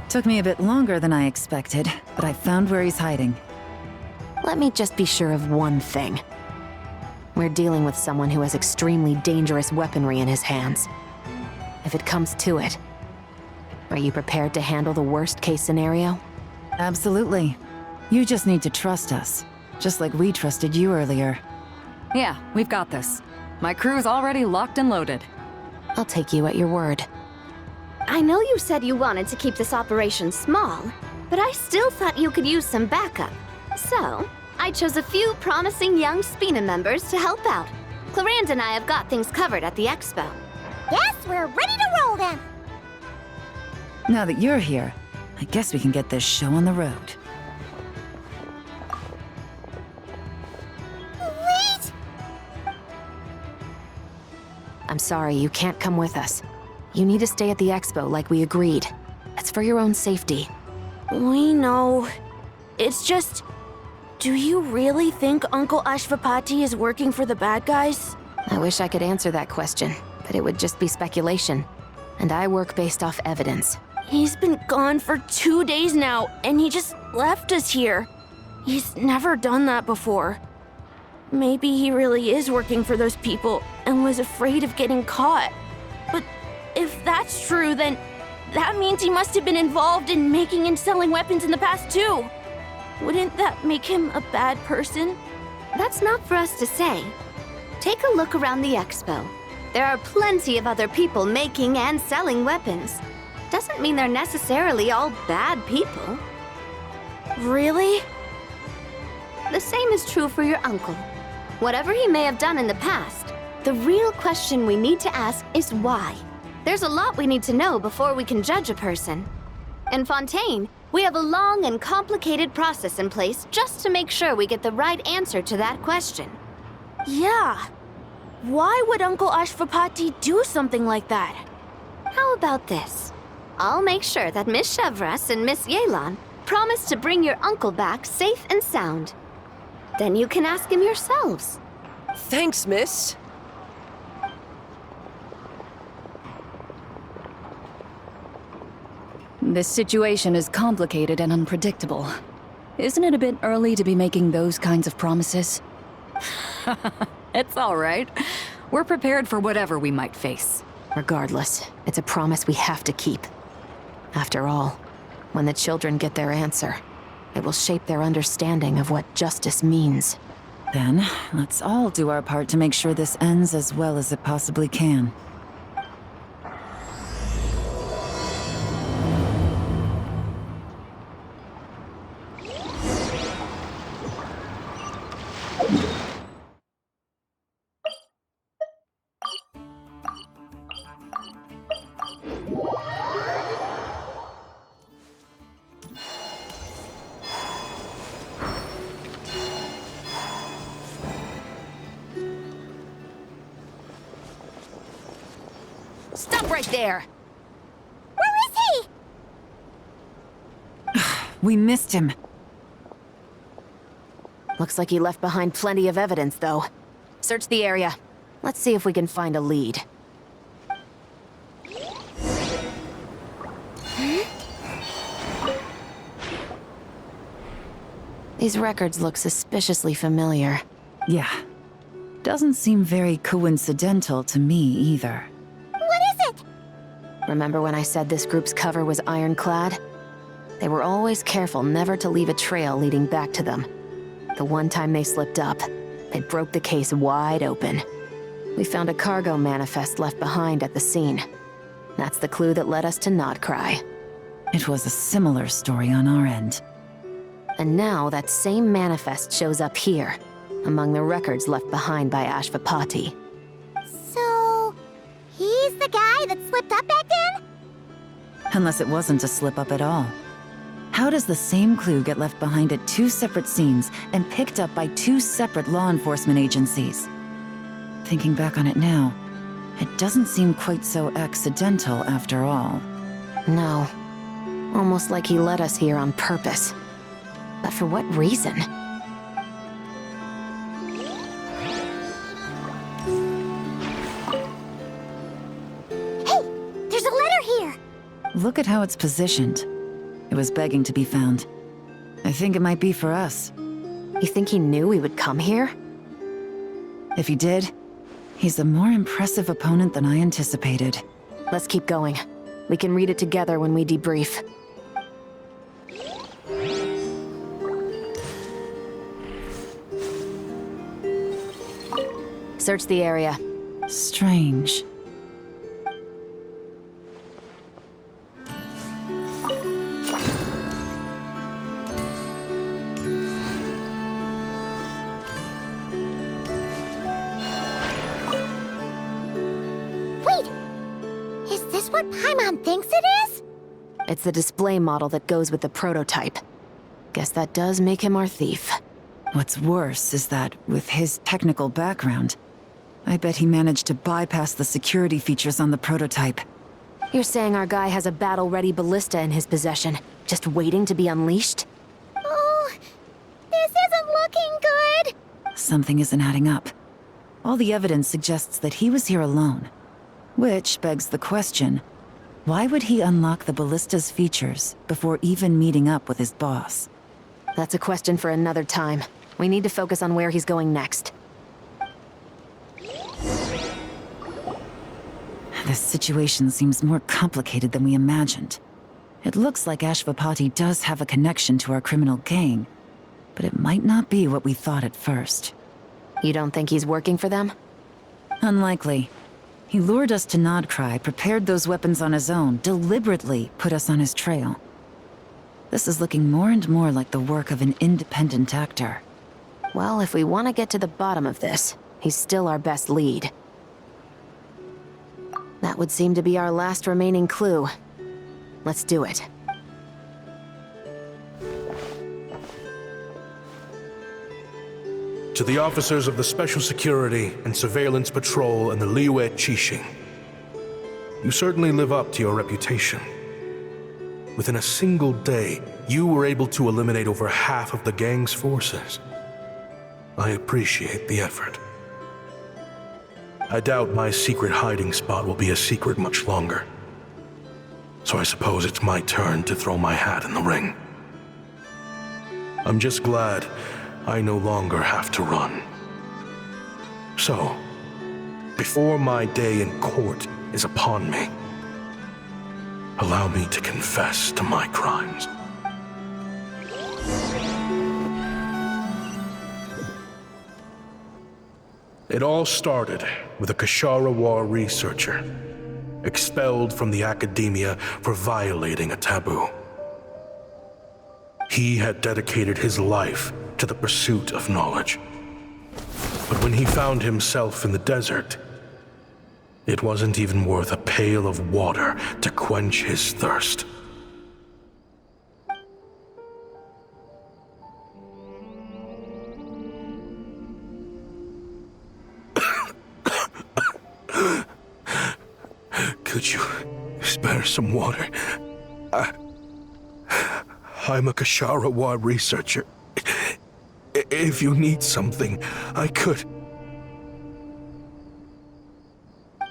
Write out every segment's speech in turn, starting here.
Took me a bit longer than I expected, but I found where he's hiding. Let me just be sure of one thing. We're dealing with someone who has extremely dangerous weaponry in his hands. If it comes to it, are you prepared to handle the worst-case scenario? Absolutely. You just need to trust us, just like we trusted you earlier. Yeah, we've got this. My crew's already locked and loaded. I'll take you at your word. I know you said you wanted to keep this operation small, but I still thought you could use some backup. So, I chose a few promising young Spina members to help out. Clarande and I have got things covered at the expo. Yes, we're ready to roll then. Now that you're here, I guess we can get this show on the road. Wait! I'm sorry, you can't come with us. You need to stay at the expo like we agreed. It's for your own safety. We know. It's just... Do you really think Uncle Ashvapati is working for the bad guys? I wish I could answer that question, but it would just be speculation. And I work based off evidence. He's been gone for 2 days now, and he just left us here. He's never done that before. Maybe he really is working for those people and was afraid of getting caught. But if that's true, then that means he must have been involved in making and selling weapons in the past too. Wouldn't that make him a bad person? That's not for us to say. Take a look around the expo. There are plenty of other people making and selling weapons. Doesn't mean they're necessarily all bad people. Really? The same is true for your uncle. Whatever he may have done in the past, the real question we need to ask is why. There's a lot we need to know before we can judge a person. In Fontaine, we have a long and complicated process in place just to make sure we get the right answer to that question. Yeah. Why would Uncle Ashvapati do something like that? How about this? I'll make sure that Miss Chevras and Miss Yelan promise to bring your uncle back safe and sound. Then you can ask him yourselves. Thanks, miss. This situation is complicated and unpredictable. Isn't it a bit early to be making those kinds of promises? It's all right. We're prepared for whatever we might face. Regardless, it's a promise we have to keep. After all, when the children get their answer, it will shape their understanding of what justice means. Then, let's all do our part to make sure this ends as well as it possibly can. Stop right there! Where is he? We missed him. Looks like he left behind plenty of evidence, though. Search the area. Let's see if we can find a lead. These records look suspiciously familiar. Yeah. Doesn't seem very coincidental to me either. What is it? Remember when I said this group's cover was ironclad? They were always careful never to leave a trail leading back to them. The one time they slipped up, they broke the case wide open. We found a cargo manifest left behind at the scene. That's the clue that led us to Nodcry. It was a similar story on our end. And now that same manifest shows up here, among the records left behind by Ashvapati. So, he's the guy that slipped up back then? Unless it wasn't a slip-up at all. How does the same clue get left behind at two separate scenes and picked up by two separate law enforcement agencies? Thinking back on it now, it doesn't seem quite so accidental after all. No. Almost like he led us here on purpose. But for what reason? Hey, there's a letter here. Look at how it's positioned. It was begging to be found. I think it might be for us. You think he knew we would come here? If he did, he's a more impressive opponent than I anticipated. Let's keep going. We can read it together when we debrief. Search the area. Strange. Wait! Is this what Paimon thinks it is? It's the display model that goes with the prototype. Guess that does make him our thief. What's worse is that, with his technical background, I bet he managed to bypass the security features on the prototype. You're saying our guy has a battle-ready ballista in his possession, just waiting to be unleashed? Oh, this isn't looking good. Something isn't adding up. All the evidence suggests that he was here alone. Which begs the question, why would he unlock the ballista's features before even meeting up with his boss? That's a question for another time. We need to focus on where he's going next. This situation seems more complicated than we imagined. It looks like Ashvapati does have a connection to our criminal gang, but it might not be what we thought at first. You don't think he's working for them? Unlikely. He lured us to Nodcry, prepared those weapons on his own, deliberately put us on his trail. This is looking more and more like the work of an independent actor. Well, if we want to get to the bottom of this, he's still our best lead. That would seem to be our last remaining clue. Let's do it. To the officers of the Special Security and Surveillance Patrol and the Liyue Qixing, you certainly live up to your reputation. Within a single day, you were able to eliminate over half of the gang's forces. I appreciate the effort. I doubt my secret hiding spot will be a secret much longer. So I suppose it's my turn to throw my hat in the ring. I'm just glad I no longer have to run. So, before my day in court is upon me, allow me to confess to my crimes. It all started with a Kashara War researcher, expelled from the academia for violating a taboo. He had dedicated his life to the pursuit of knowledge. But when he found himself in the desert, it wasn't even worth a pail of water to quench his thirst. Could you spare some water? I'm a Kashara War researcher. If you need something, I could.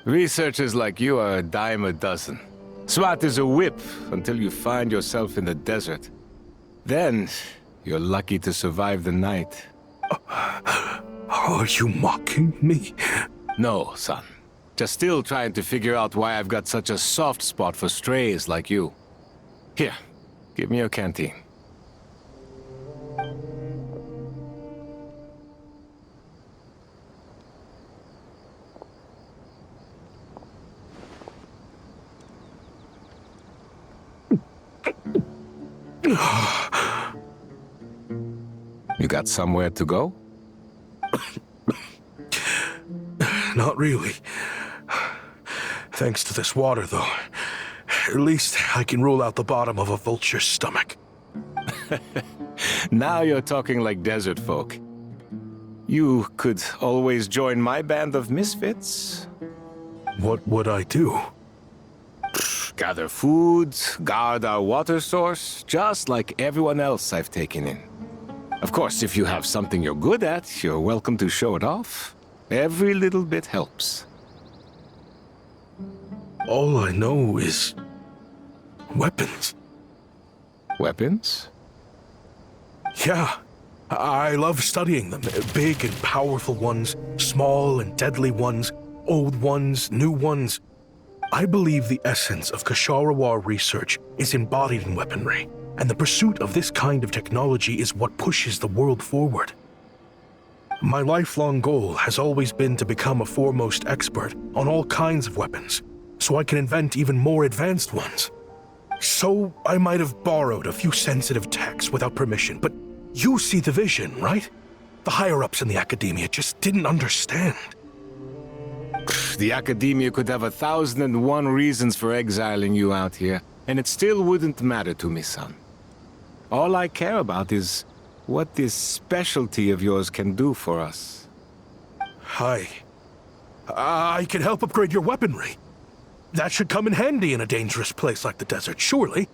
Researchers like you are a dime a dozen. Smart as a whip until you find yourself in the desert. Then, you're lucky to survive the night. Are you mocking me? No, son. Just still trying to figure out why I've got such a soft spot for strays like you. Here, give me your canteen. You got somewhere to go? Not really. Thanks to this water, though. At least I can rule out the bottom of a vulture's stomach. Now you're talking like desert folk. You could always join my band of misfits. What would I do? Gather food, guard our water source, just like everyone else I've taken in. Of course, if you have something you're good at, you're welcome to show it off. Every little bit helps. All I know is weapons. Weapons? Yeah, I love studying them. Big and powerful ones, small and deadly ones, old ones, new ones. I believe the essence of Ksharawar research is embodied in weaponry, and the pursuit of this kind of technology is what pushes the world forward. My lifelong goal has always been to become a foremost expert on all kinds of weapons, so I can invent even more advanced ones. So I might have borrowed a few sensitive techs without permission, but you see the vision, right? The higher-ups in the academia just didn't understand. The academia could have 1,001 reasons for exiling you out here, and it still wouldn't matter to me, son. All I care about is what this specialty of yours can do for us. I can help upgrade your weaponry. That should come in handy in a dangerous place like the desert, surely.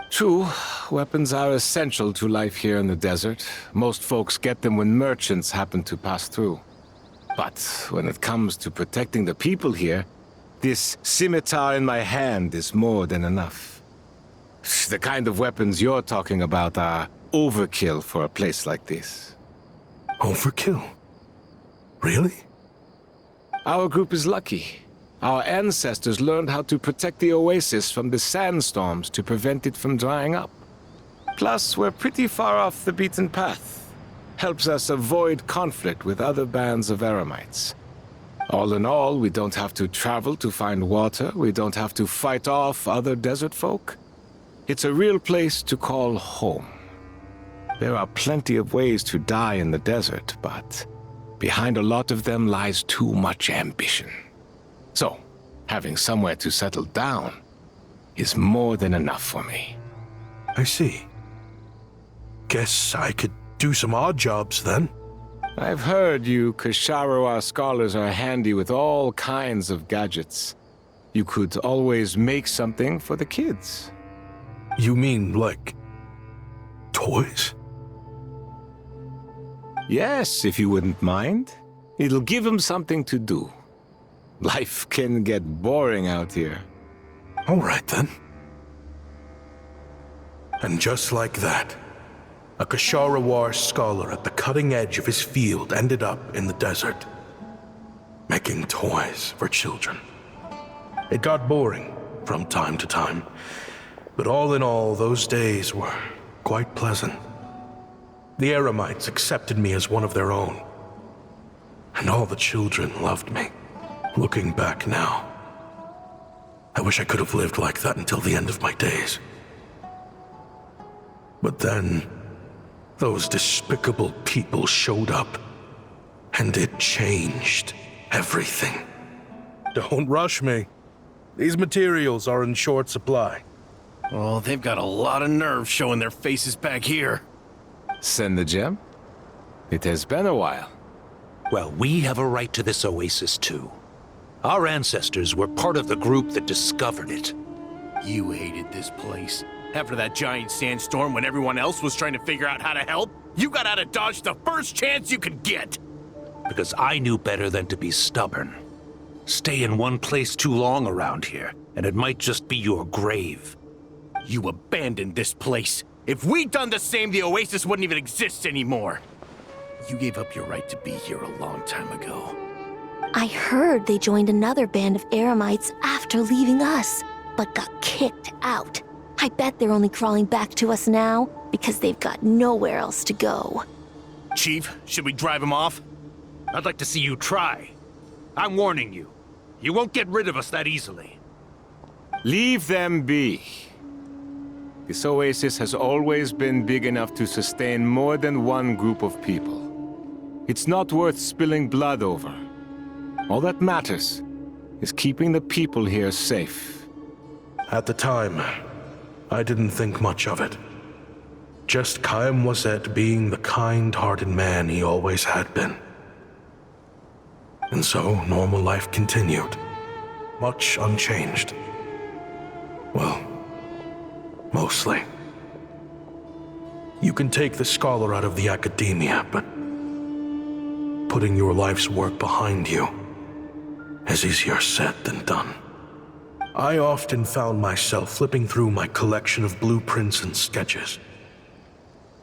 True, weapons are essential to life here in the desert. Most folks get them when merchants happen to pass through. But when it comes to protecting the people here, this scimitar in my hand is more than enough. The kind of weapons you're talking about are overkill for a place like this. Overkill? Really? Our group is lucky. Our ancestors learned how to protect the oasis from the sandstorms to prevent it from drying up. Plus, we're pretty far off the beaten path. Helps us avoid conflict with other bands of Eremites. All in all, we don't have to travel to find water, we don't have to fight off other desert folk. It's a real place to call home. There are plenty of ways to die in the desert, but behind a lot of them lies too much ambition. So, having somewhere to settle down is more than enough for me. I see. Guess I could do some odd jobs then. I've heard you Ksharawar scholars are handy with all kinds of gadgets. You could always make something for the kids. You mean, like, toys? Yes, if you wouldn't mind. It'll give them something to do. Life can get boring out here. All right, then. And just like that, a Ksharawar scholar at the cutting edge of his field ended up in the desert, making toys for children. It got boring from time to time, but all in all, those days were quite pleasant. The Eremites accepted me as one of their own, and all the children loved me. Looking back now, I wish I could have lived like that until the end of my days. But then, those despicable people showed up, and it changed everything. Don't rush me. These materials are in short supply. Oh, they've got a lot of nerve showing their faces back here. Send the gem? It has been a while. Well, we have a right to this oasis too. Our ancestors were part of the group that discovered it. You hated this place. After that giant sandstorm when everyone else was trying to figure out how to help, you got out of Dodge the first chance you could get. Because I knew better than to be stubborn. Stay in one place too long around here, and it might just be your grave. You abandoned this place. If we'd done the same, the oasis wouldn't even exist anymore. You gave up your right to be here a long time ago. I heard they joined another band of Eremites after leaving us, but got kicked out. I bet they're only crawling back to us now because they've got nowhere else to go. Chief, should we drive him off? I'd like to see you try. I'm warning you. You won't get rid of us that easily. Leave them be. This oasis has always been big enough to sustain more than one group of people. It's not worth spilling blood over. All that matters is keeping the people here safe. At the time, I didn't think much of it. Just Chaim Wazet being the kind-hearted man he always had been. And so, normal life continued, much unchanged. Well, mostly. You can take the scholar out of the academia, but putting your life's work behind you is easier said than done. I often found myself flipping through my collection of blueprints and sketches.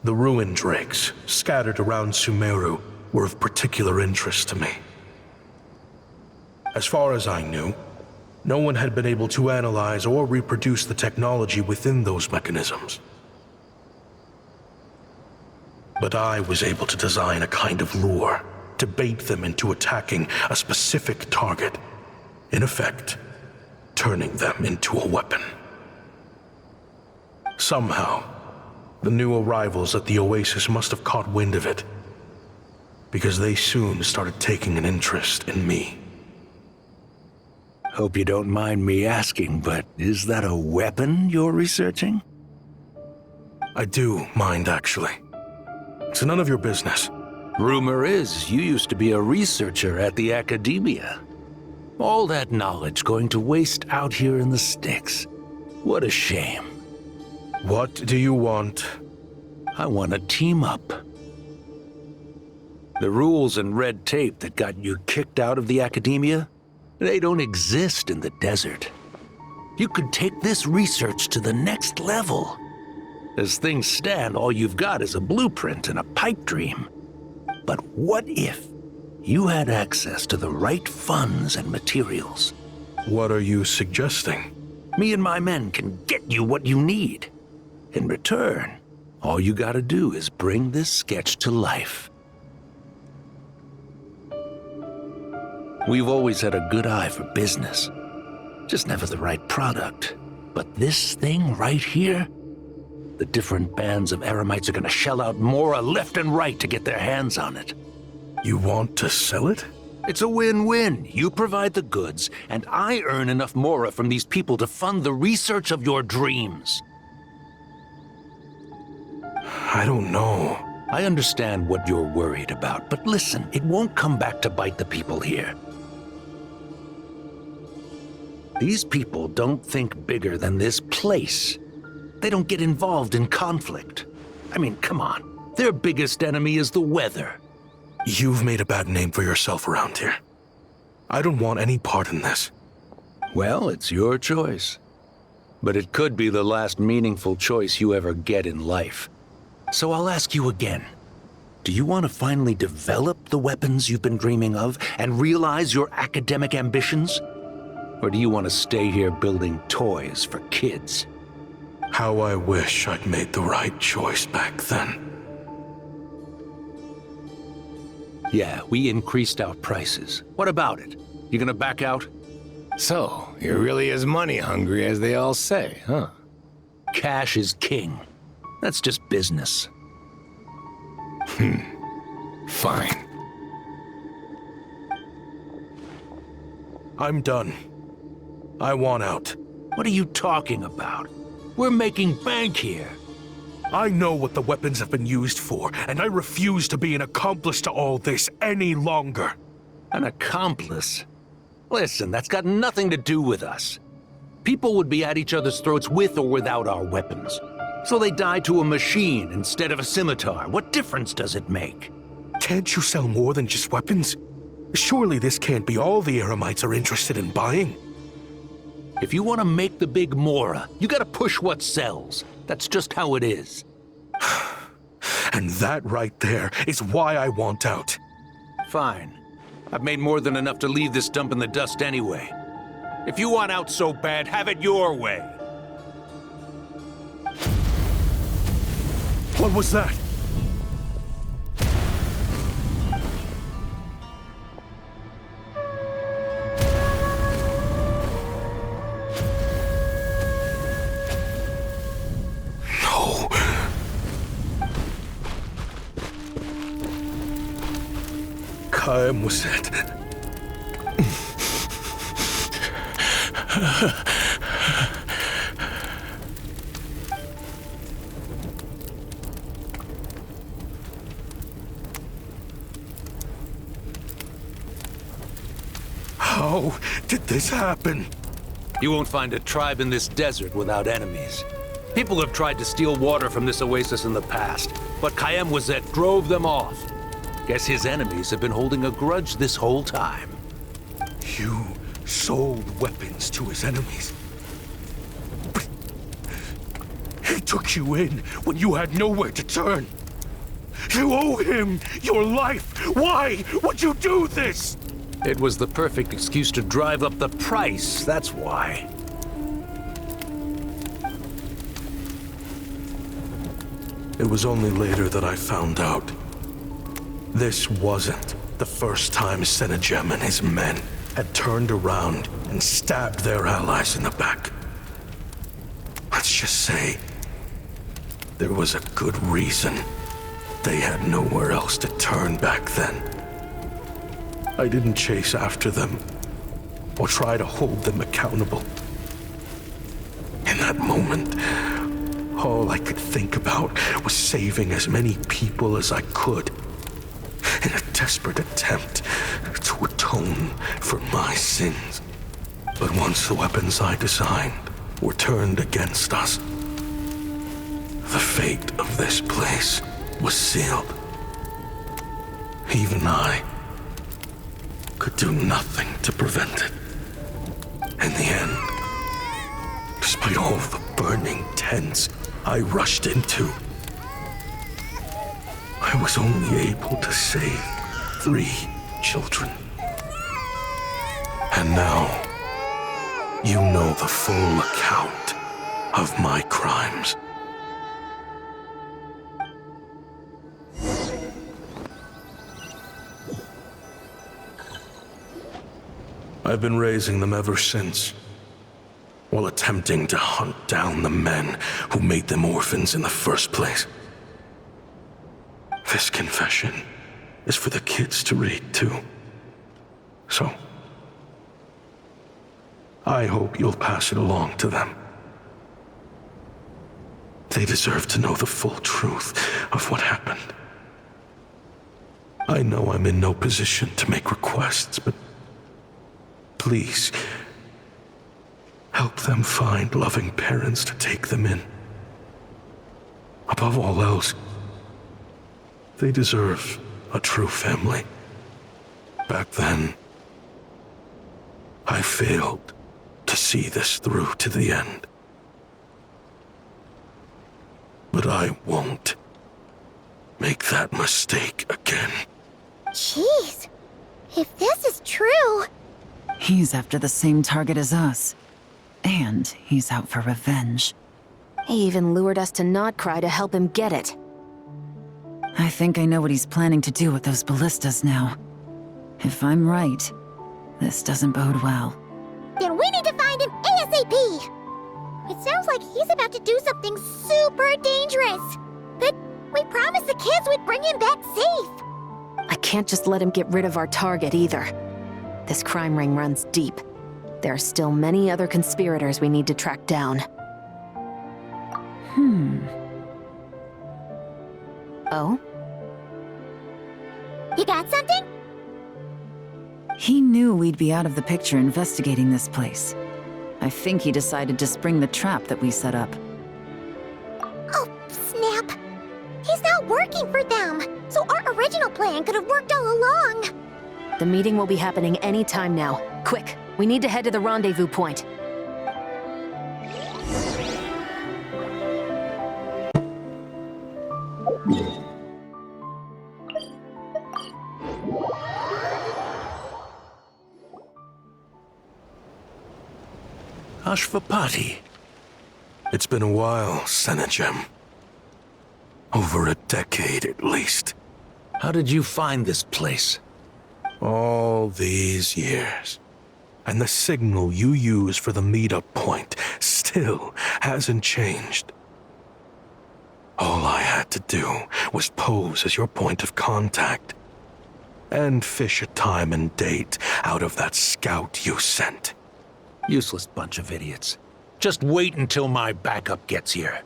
The ruin drakes scattered around Sumeru were of particular interest to me. As far as I knew, no one had been able to analyze or reproduce the technology within those mechanisms. But I was able to design a kind of lure to bait them into attacking a specific target, in effect, turning them into a weapon. Somehow, the new arrivals at the Oasis must have caught wind of it, because they soon started taking an interest in me. Hope you don't mind me asking, but is that a weapon you're researching? I do mind, actually. It's none of your business. Rumor is you used to be a researcher at the Academia. All that knowledge going to waste out here in the sticks. What a shame. What do you want? I want to team up. The rules and red tape that got you kicked out of the Academia, they don't exist in the desert. You could take this research to the next level. As things stand, all you've got is a blueprint and a pipe dream. But what if you had access to the right funds and materials? What are you suggesting? Me and my men can get you what you need. In return, all you gotta do is bring this sketch to life. We've always had a good eye for business, just never the right product. But this thing right here, the different bands of Eremites are gonna shell out Mora left and right to get their hands on it. You want to sell it? It's a win-win. You provide the goods, and I earn enough Mora from these people to fund the research of your dreams. I don't know. I understand what you're worried about, but listen, it won't come back to bite the people here. These people don't think bigger than this place. They don't get involved in conflict. I mean, come on. Their biggest enemy is the weather. You've made a bad name for yourself around here. I don't want any part in this. Well, it's your choice. But it could be the last meaningful choice you ever get in life. So I'll ask you again. Do you want to finally develop the weapons you've been dreaming of and realize your academic ambitions? Or do you want to stay here building toys for kids? How I wish I'd made the right choice back then. Yeah, we increased our prices. What about it? You gonna back out? So, you're really as money hungry as they all say, huh? Cash is king. That's just business. Fine. I'm done. I want out. What are you talking about? We're making bank here. I know what the weapons have been used for, and I refuse to be an accomplice to all this any longer. An accomplice? Listen, that's got nothing to do with us. People would be at each other's throats with or without our weapons. So they die to a machine instead of a scimitar. What difference does it make? Can't you sell more than just weapons? Surely this can't be all the Eremites are interested in buying. If you want to make the big Mora, you gotta push what sells. That's just how it is. And that right there is why I want out. Fine. I've made more than enough to leave this dump in the dust anyway. If you want out so bad, have it your way. What was that? No. Kaem was it. How did this happen? You won't find a tribe in this desert without enemies. People have tried to steal water from this oasis in the past, but Kaem Wazet drove them off. Guess his enemies have been holding a grudge this whole time. You sold weapons to his enemies. But he took you in when you had nowhere to turn. You owe him your life. Why would you do this? It was the perfect excuse to drive up the price, that's why. It was only later that I found out. This wasn't the first time Senegem and his men had turned around and stabbed their allies in the back. Let's just say there was a good reason they had nowhere else to turn back then. I didn't chase after them or try to hold them accountable. In that moment, all I could think about was saving as many people as I could in a desperate attempt to atone for my sins. But once the weapons I designed were turned against us, the fate of this place was sealed. Even I could do nothing to prevent it. In the end, despite all the burning tents I rushed into, I was only able to save 3 children. And now, you know the full account of my crimes. I've been raising them ever since, while attempting to hunt down the men who made them orphans in the first place. This confession is for the kids to read, too. So, I hope you'll pass it along to them. They deserve to know the full truth of what happened. I know I'm in no position to make requests, but please, help them find loving parents to take them in. Above all else, they deserve a true family. Back then, I failed to see this through to the end. But I won't make that mistake again. Jeez, if this is true... He's after the same target as us. And he's out for revenge. He even lured us to Notcry to help him get it. I think I know what he's planning to do with those ballistas now. If I'm right, this doesn't bode well. Then we need to find him ASAP! It sounds like he's about to do something super dangerous. But we promised the kids we'd bring him back safe. I can't just let him get rid of our target either. This crime ring runs deep. There are still many other conspirators we need to track down. Oh? You got something? He knew we'd be out of the picture investigating this place. I think he decided to spring the trap that we set up. Oh, snap. He's not working for them, so our original plan could have worked all along. The meeting will be happening any time now. Quick, we need to head to the rendezvous point. Ashvapati. It's been a while, Senegem. Over a decade at least. How did you find this place? All these years. And the signal you use for the meetup point still hasn't changed. All I had to do was pose as your point of contact. And fish a time and date out of that scout you sent. Useless bunch of idiots. Just wait until my backup gets here.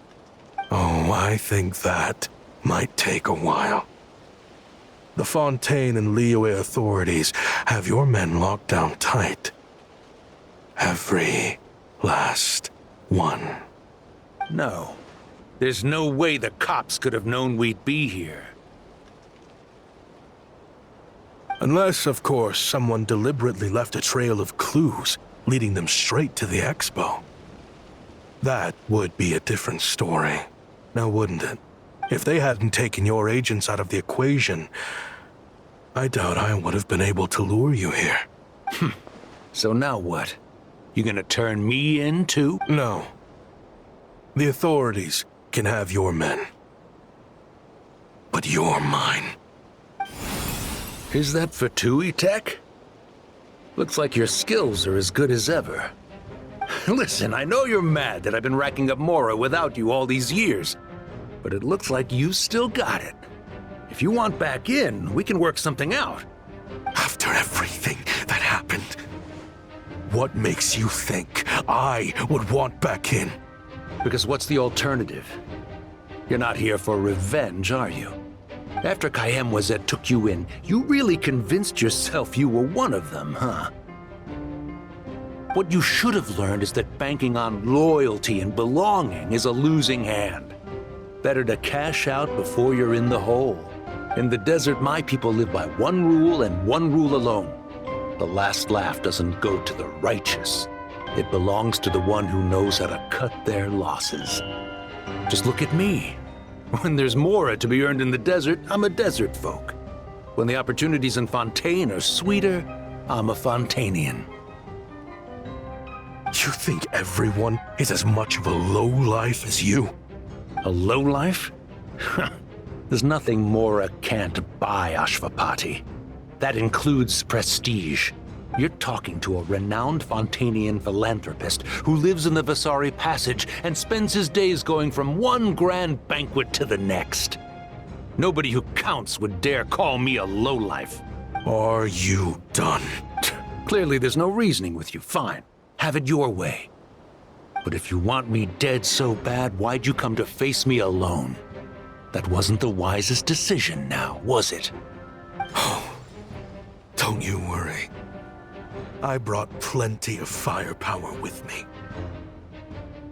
Oh, I think that might take a while. The Fontaine and Liyue authorities have your men locked down tight. Every last one. No. There's no way the cops could have known we'd be here. Unless, of course, someone deliberately left a trail of clues, leading them straight to the expo. That would be a different story, now wouldn't it? If they hadn't taken your agents out of the equation, I doubt I would have been able to lure you here. So now what? You gonna turn me in too? No. The authorities can have your men. But you're mine. Is that for TUI tech? Looks like your skills are as good as ever. Listen, I know you're mad that I've been racking up Mora without you all these years, but it looks like you still got it. If you want back in, we can work something out. After everything that happened, what makes you think I would want back in? Because what's the alternative? You're not here for revenge, are you? After Kayem took you in, you really convinced yourself you were one of them, huh? What you should have learned is that banking on loyalty and belonging is a losing hand. Better to cash out before you're in the hole. In the desert, my people live by one rule and one rule alone. The last laugh doesn't go to the righteous. It belongs to the one who knows how to cut their losses. Just look at me. When there's Mora to be earned in the desert, I'm a desert folk. When the opportunities in Fontaine are sweeter, I'm a Fontanian. You think everyone is as much of a lowlife as you? A lowlife? There's nothing Mora can't buy, Ashvapati. That includes prestige. You're talking to a renowned Fontanian philanthropist who lives in the Vasari Passage and spends his days going from one grand banquet to the next. Nobody who counts would dare call me a lowlife. Are you done? Clearly there's no reasoning with you. Fine. Have it your way. But if you want me dead so bad, why'd you come to face me alone? That wasn't the wisest decision now, was it? Oh, don't you worry. I brought plenty of firepower with me.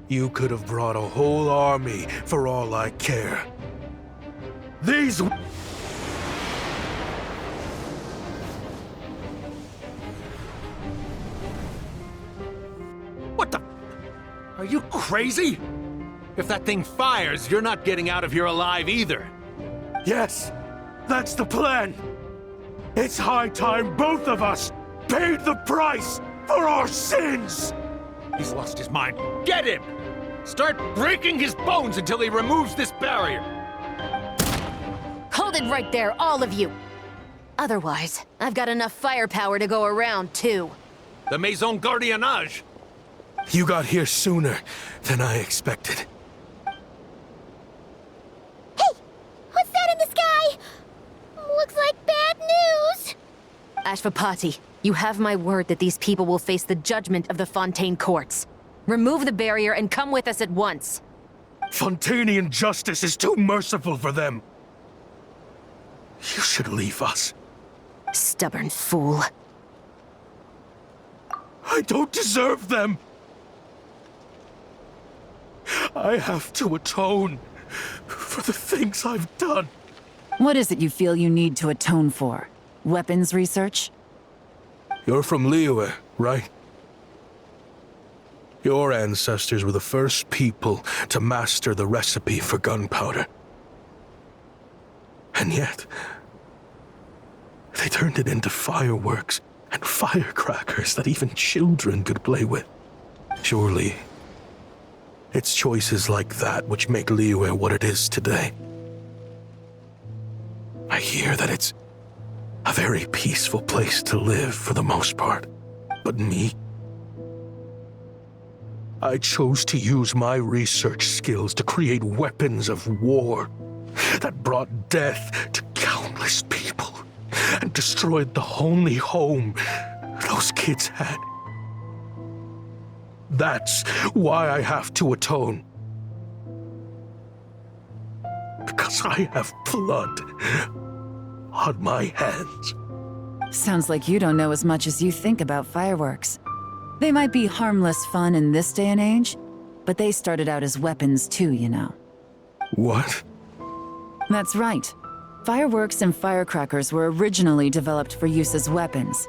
You could have brought a whole army for all I care. These... What the... Are you crazy? If that thing fires, you're not getting out of here alive either. Yes, that's the plan. It's high time both of us paid the price for our sins! He's lost his mind. Get him! Start breaking his bones until he removes this barrier! Hold it right there, all of you! Otherwise, I've got enough firepower to go around, too. The Maison Gardiennage! You got here sooner than I expected. Hey! What's that in the sky? Looks like bad news! Ashvapati, you have my word that these people will face the judgment of the Fontaine courts. Remove the barrier and come with us at once. Fontanian justice is too merciful for them. You should leave us. Stubborn fool. I don't deserve them. I have to atone for the things I've done. What is it you feel you need to atone for? Weapons research? You're from Liyue, right? Your ancestors were the first people to master the recipe for gunpowder. And yet, they turned it into fireworks and firecrackers that even children could play with. Surely, it's choices like that which make Liyue what it is today. I hear that it's a very peaceful place to live for the most part. But me? I chose to use my research skills to create weapons of war that brought death to countless people and destroyed the only home those kids had. That's why I have to atone. Because I have blood on my hands. Sounds like you don't know as much as you think about fireworks. They might be harmless fun in this day and age, but they started out as weapons too, you know. What? That's right. Fireworks and firecrackers were originally developed for use as weapons.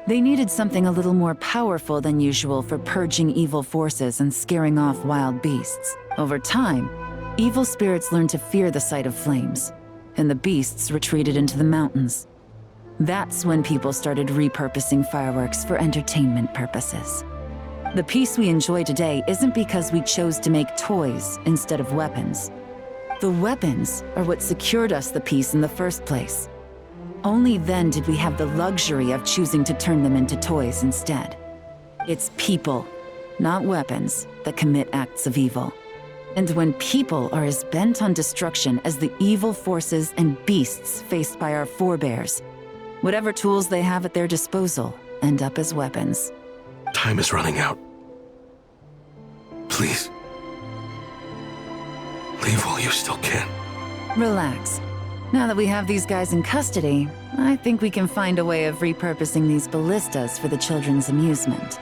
They needed something a little more powerful than usual for purging evil forces and scaring off wild beasts. Over time, evil spirits learned to fear the sight of flames, and the beasts retreated into the mountains. That's when people started repurposing fireworks for entertainment purposes. The peace we enjoy today isn't because we chose to make toys instead of weapons. The weapons are what secured us the peace in the first place. Only then did we have the luxury of choosing to turn them into toys instead. It's people, not weapons, that commit acts of evil. And when people are as bent on destruction as the evil forces and beasts faced by our forebears, whatever tools they have at their disposal end up as weapons. Time is running out. Please. Leave while you still can. Relax. Now that we have these guys in custody, I think we can find a way of repurposing these ballistas for the children's amusement.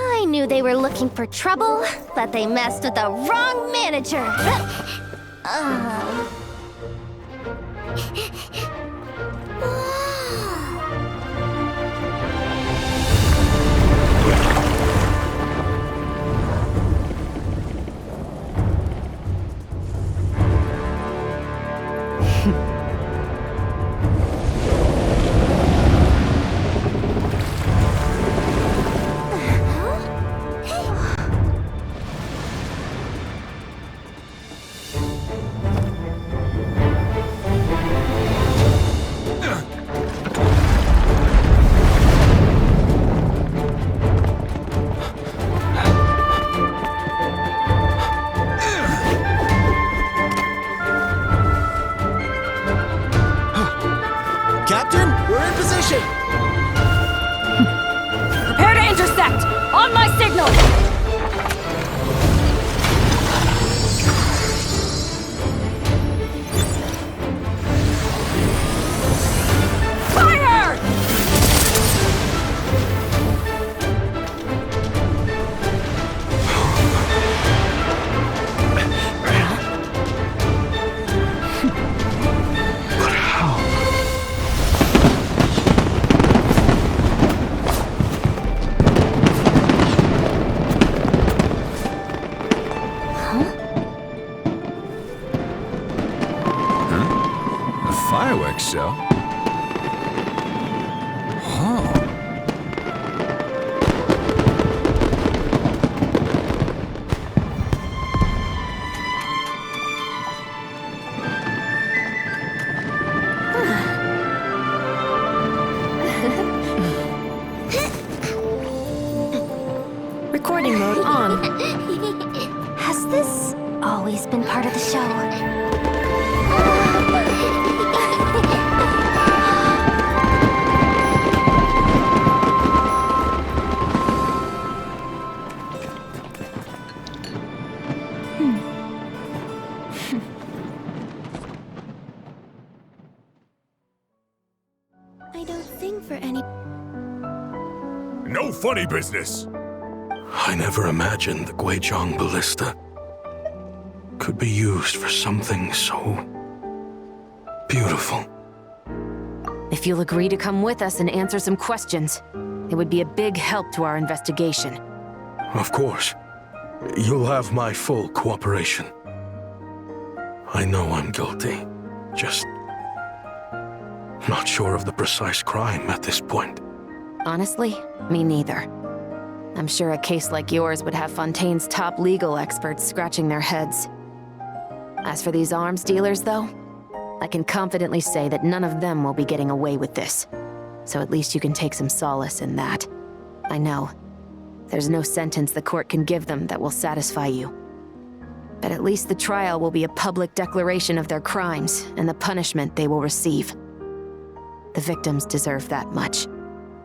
I knew they were looking for trouble, but they messed with the wrong manager. Captain, we're in position! Prepare to intersect! On my signal! Fire! But how? A fireworks show? Oh. Recording mode on. Has this always been part of the show? I don't sing for any. No funny business! I never imagined the Guizhong ballista could be used for something so beautiful. If you'll agree to come with us and answer some questions, it would be a big help to our investigation. Of course. You'll have my full cooperation. I know I'm guilty. Just not sure of the precise crime at this point. Honestly, me neither. I'm sure a case like yours would have Fontaine's top legal experts scratching their heads. As for these arms dealers, though, I can confidently say that none of them will be getting away with this. So at least you can take some solace in that. I know. There's no sentence the court can give them that will satisfy you. But at least the trial will be a public declaration of their crimes and the punishment they will receive. The victims deserve that much,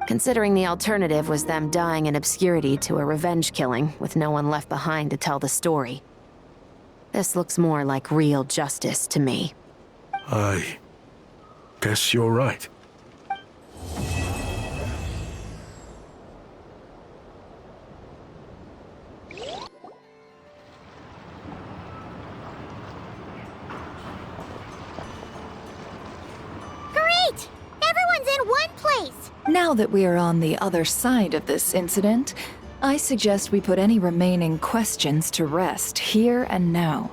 considering the alternative was them dying in obscurity to a revenge killing with no one left behind to tell the story. This looks more like real justice to me. I guess you're right. Great! Everyone's in one place! Now that we are on the other side of this incident, I suggest we put any remaining questions to rest here and now.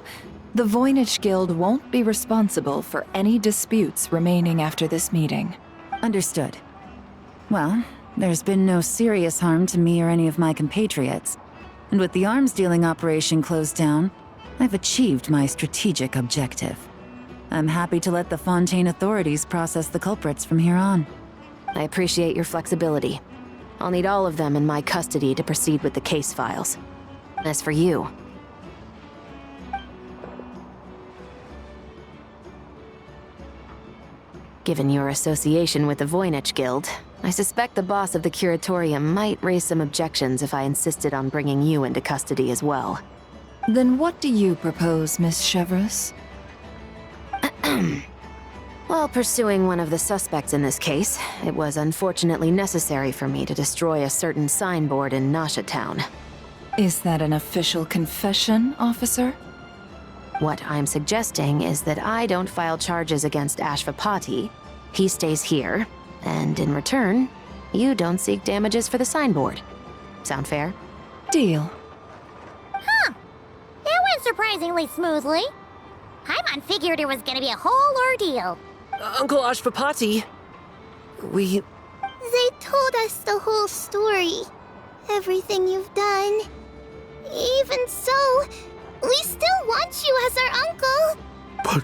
The Voynich Guild won't be responsible for any disputes remaining after this meeting. Understood. Well, there's been no serious harm to me or any of my compatriots. And with the arms dealing operation closed down, I've achieved my strategic objective. I'm happy to let the Fontaine authorities process the culprits from here on. I appreciate your flexibility. I'll need all of them in my custody to proceed with the case files. As for you... Given your association with the Voynich Guild, I suspect the boss of the Curatorium might raise some objections if I insisted on bringing you into custody as well. Then what do you propose, Miss Chevreuse? While pursuing one of the suspects in this case, it was unfortunately necessary for me to destroy a certain signboard in Nasha Town. Is that an official confession, officer? What I'm suggesting is that I don't file charges against Ashvapati, he stays here, and in return, you don't seek damages for the signboard. Sound fair? Deal. Huh. That went surprisingly smoothly. Paimon figured it was gonna be a whole ordeal. Uncle Ashvapati, we... They told us the whole story. Everything you've done. Even so, we still want you as our uncle. But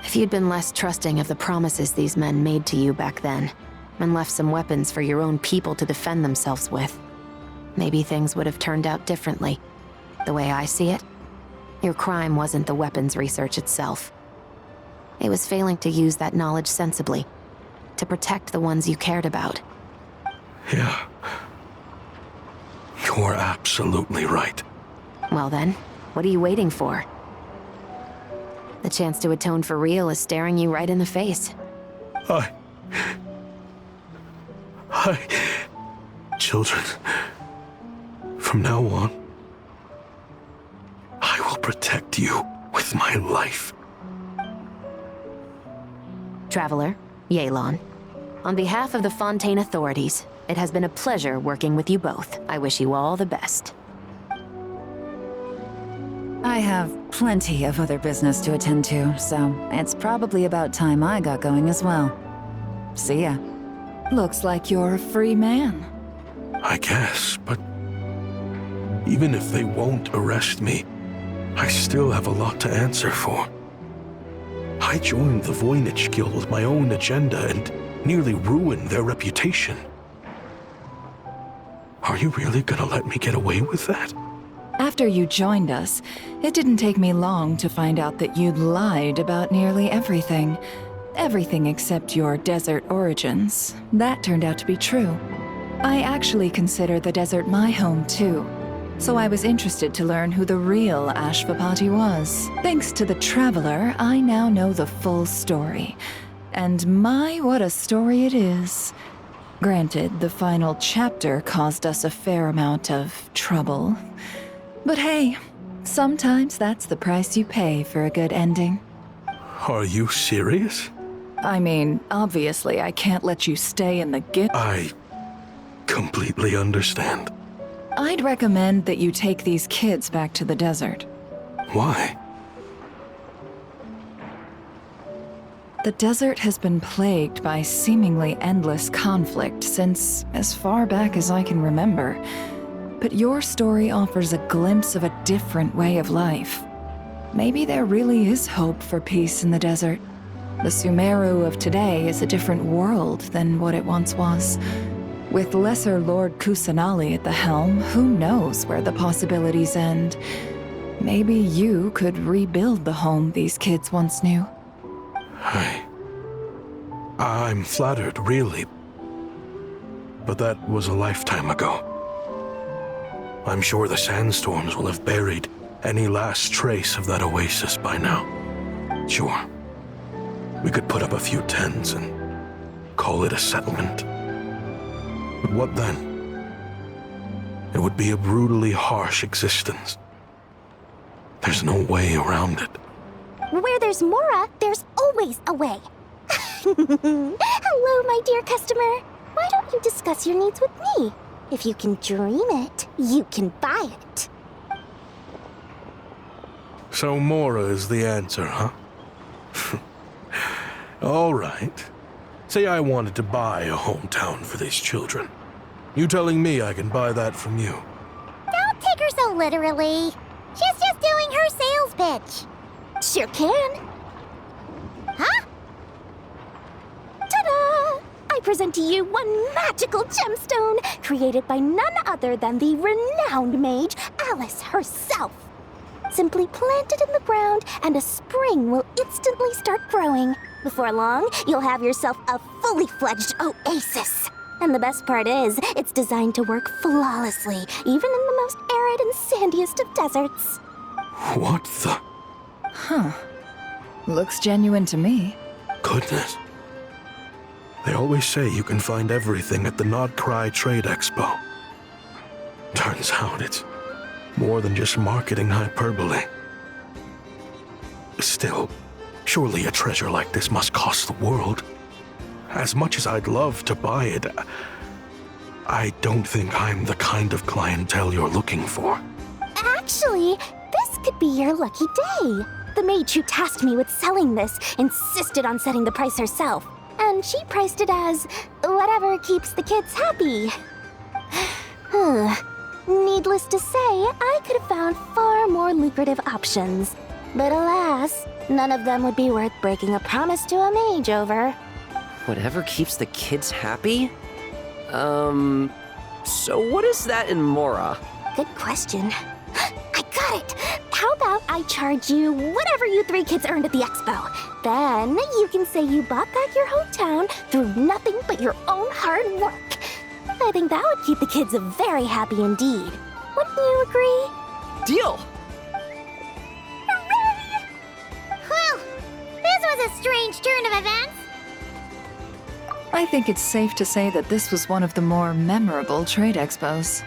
If you'd been less trusting of the promises these men made to you back then, and left some weapons for your own people to defend themselves with, maybe things would have turned out differently. The way I see it, your crime wasn't the weapons research itself. It was failing to use that knowledge sensibly, to protect the ones you cared about. Yeah. You're absolutely right. Well then, what are you waiting for? The chance to atone for real is staring you right in the face. Children, from now on, I will protect you with my life. Traveler, Yelan, on behalf of the Fontaine authorities, it has been a pleasure working with you both. I wish you all the best. I have plenty of other business to attend to, so it's probably about time I got going as well. See ya. Looks like you're a free man. I guess, but even if they won't arrest me, I still have a lot to answer for. I joined the Voynich Guild with my own agenda and nearly ruined their reputation. Are you really gonna let me get away with that? After you joined us, it didn't take me long to find out that you'd lied about nearly everything. Everything except your desert origins. That turned out to be true. I actually consider the desert my home too, so I was interested to learn who the real Ashvapati was. Thanks to the Traveler, I now know the full story. And my, what a story it is. Granted, the final chapter caused us a fair amount of trouble. But hey, sometimes that's the price you pay for a good ending. Are you serious? I mean, obviously I can't let you stay in the guild. I completely understand. I'd recommend that you take these kids back to the desert. Why? The desert has been plagued by seemingly endless conflict since as far back as I can remember. But your story offers a glimpse of a different way of life. Maybe there really is hope for peace in the desert. The Sumeru of today is a different world than what it once was. With Lesser Lord Kusanali at the helm, who knows where the possibilities end? Maybe you could rebuild the home these kids once knew. I'm flattered, really. But that was a lifetime ago. I'm sure the sandstorms will have buried any last trace of that oasis by now. Sure, we could put up a few tents and call it a settlement. But what then? It would be a brutally harsh existence. There's no way around it. Where there's Mora, there's always a way. Hello, my dear customer. Why don't you discuss your needs with me? If you can dream it, you can buy it. So Mora is the answer, huh? All right. Say I wanted to buy a hometown for these children. You telling me I can buy that from you? Don't take her so literally. She's just doing her sales pitch. Sure can. Huh? Ta-da! I present to you one magical gemstone created by none other than the renowned mage Alice herself. Simply plant it in the ground and a spring will instantly start growing. Before long, you'll have yourself a fully fledged oasis. And the best part is, it's designed to work flawlessly, even in the most arid and sandiest of deserts. What the? Huh. Looks genuine to me. Goodness. They always say you can find everything at the Not Cry Trade Expo. Turns out it's more than just marketing hyperbole. Still, surely a treasure like this must cost the world. As much as I'd love to buy it, I don't think I'm the kind of clientele you're looking for. Actually, this could be your lucky day. The mage who tasked me with selling this insisted on setting the price herself, and she priced it as whatever keeps the kids happy. Needless to say, I could have found far more lucrative options. But alas, none of them would be worth breaking a promise to a mage over. Whatever keeps the kids happy? So what is that in Mora? Good question. I got it! How about I charge you whatever you three kids earned at the expo? Then you can say you bought back your hometown through nothing but your own hard work. I think that would keep the kids very happy indeed. Wouldn't you agree? Deal! Hooray! Well, this was a strange turn of events. I think it's safe to say that this was one of the more memorable trade expos.